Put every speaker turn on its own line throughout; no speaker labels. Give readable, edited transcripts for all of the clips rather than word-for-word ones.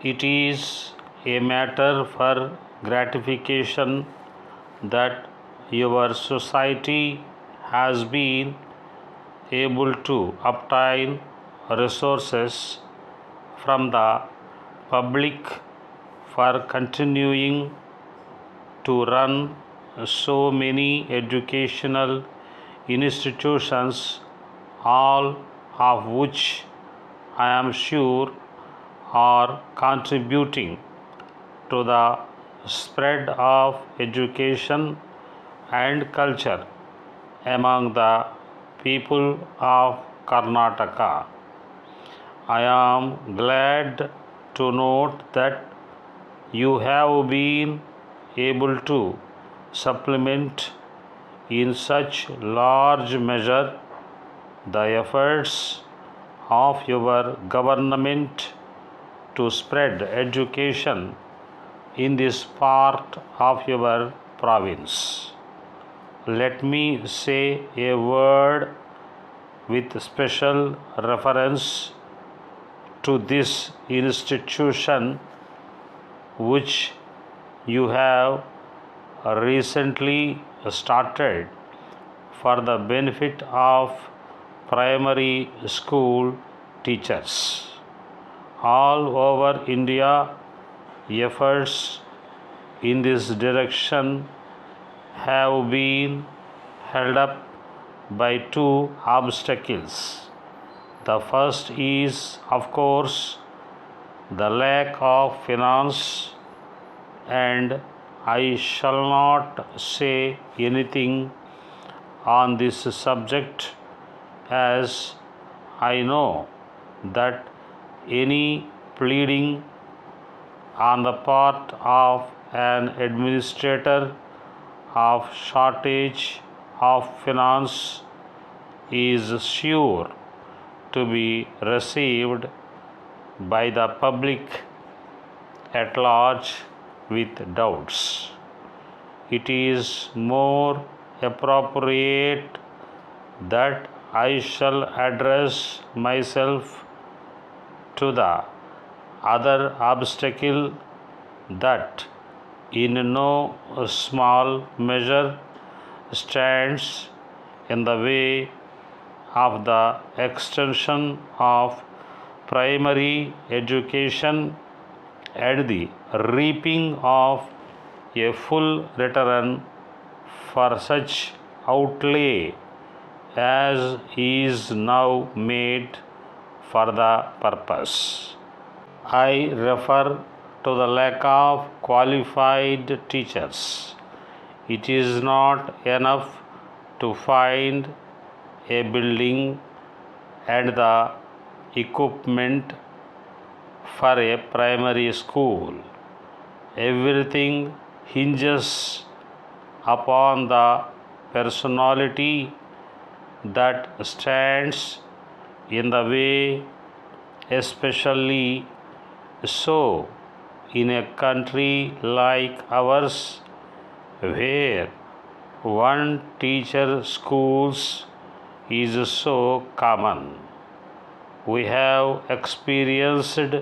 It is a matter for gratification that your society has been able to obtain resources from the public for continuing to run so many educational institutions, all of which I am sure are contributing to the spread of education and culture among the people of Karnataka. I am glad to note that you have been able to supplement in such large measure the efforts of your government to spread education in this part of your province. Let me say a word with special reference to this institution which you have recently started for the benefit of primary school teachers. All over India, efforts in this direction have been held up by two obstacles. The first is, of course, the lack of finance, and I shall not say anything on this subject, as I know that any pleading on the part of an administrator of shortage of finance is sure to be received by the public at large with doubts. It is more appropriate that I shall address myself to the other obstacle that in no small measure stands in the way of the extension of primary education and the reaping of a full return for such outlay as is now made for the purpose. I refer to the lack of qualified teachers. It is not enough to find a building and the equipment for a primary school. Everything hinges upon the personality that stands in the way, especially so in a country like ours, where one teacher schools is so common. We have experienced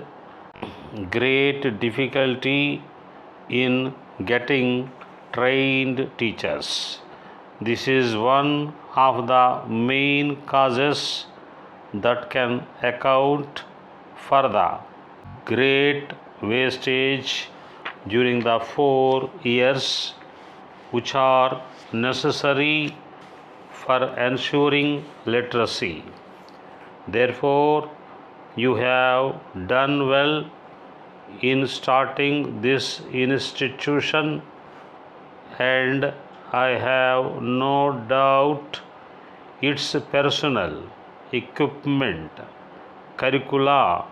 great difficulty in getting trained teachers. This is one of the main causes that can account for the great wastage during the 4 years which are necessary for ensuring literacy. Therefore, you have done well in starting this institution, and I have no doubt its personnel, equipment, curricula,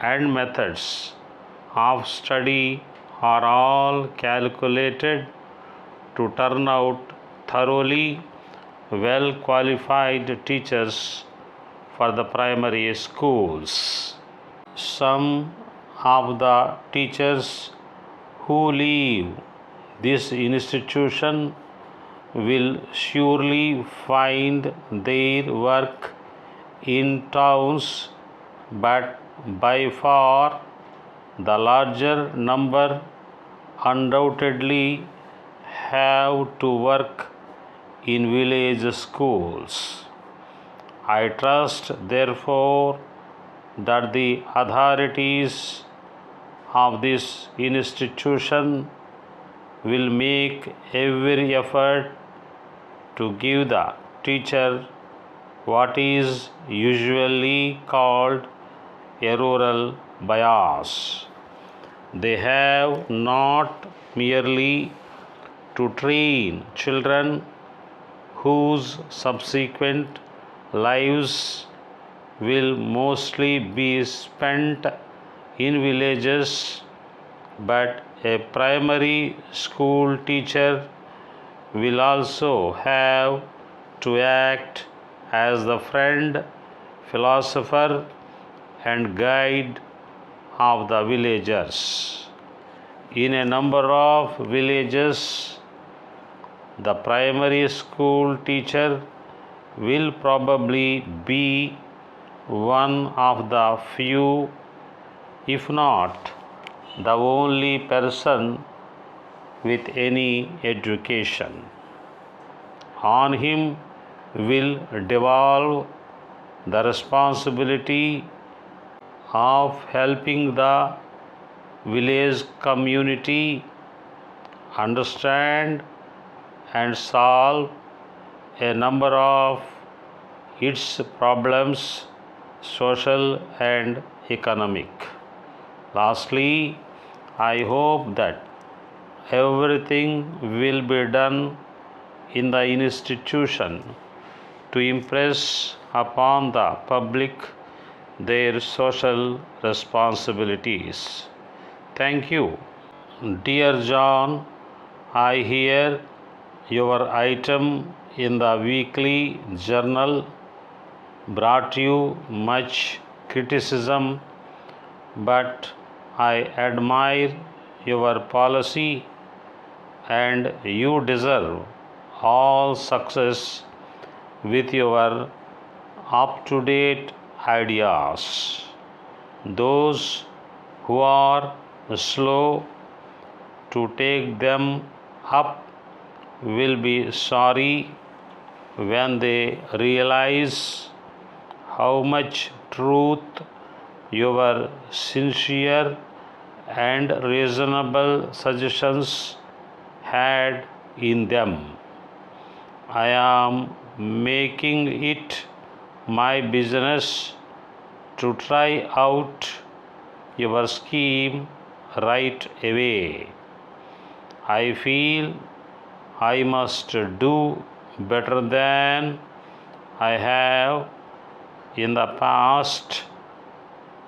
and methods of study are all calculated to turn out thoroughly well qualified teachers for the primary schools. Some of the teachers who leave this institution will surely find their work in towns, but by far The larger number undoubtedly have to work in village schools. I trust, therefore, that the authorities of this institution will make every effort to give the teacher what is usually called a rural bias. They have not merely to train children whose subsequent lives will mostly be spent in villages, but a primary school teacher will also have to act as the friend, philosopher, and guide of the villagers. In a number of villages, the primary school teacher will probably be one of the few, if not the only person with any education. On him will devolve the responsibility of helping the village community understand and solve a number of its problems, social and economic. Lastly, I hope that everything will be done in the institution to impress upon the public their social responsibilities. Thank you. Dear John, I hear your item in the weekly journal brought you much criticism, but I admire your policy and you deserve all success with your up-to-date ideas. Those who are slow to take them up will be sorry when they realize how much truth your sincere and reasonable suggestions had in them. I am making it my business to try out your scheme right away. I feel I must do better than I have in the past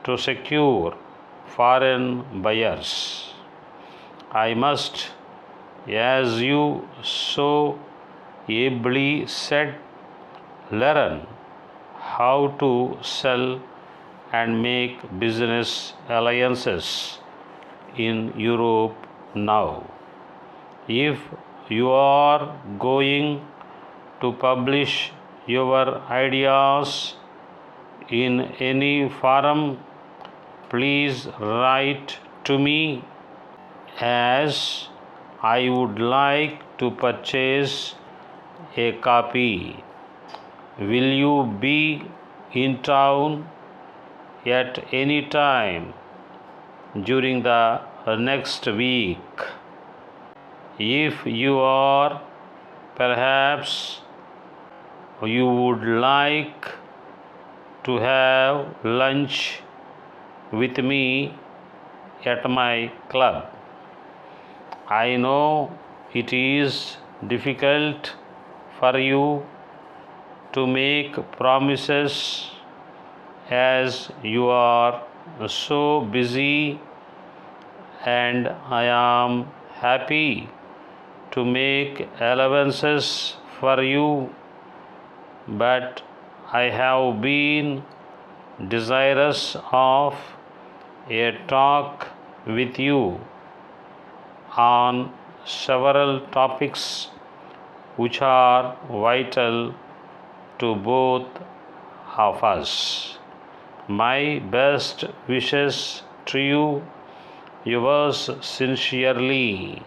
to secure foreign buyers. I must, as you so ably said, learn how to sell and make business alliances in Europe now. If you are going to publish your ideas in any forum, please write to me, as I would like to purchase a copy. Will you be in town at any time during the next week? If you are, perhaps you would like to have lunch with me at my club. I know it is difficult for you to make promises, as you are so busy, and I am happy to make allowances for you, but I have been desirous of a talk with you on several topics which are vital to both of us. My best wishes to you Yours sincerely.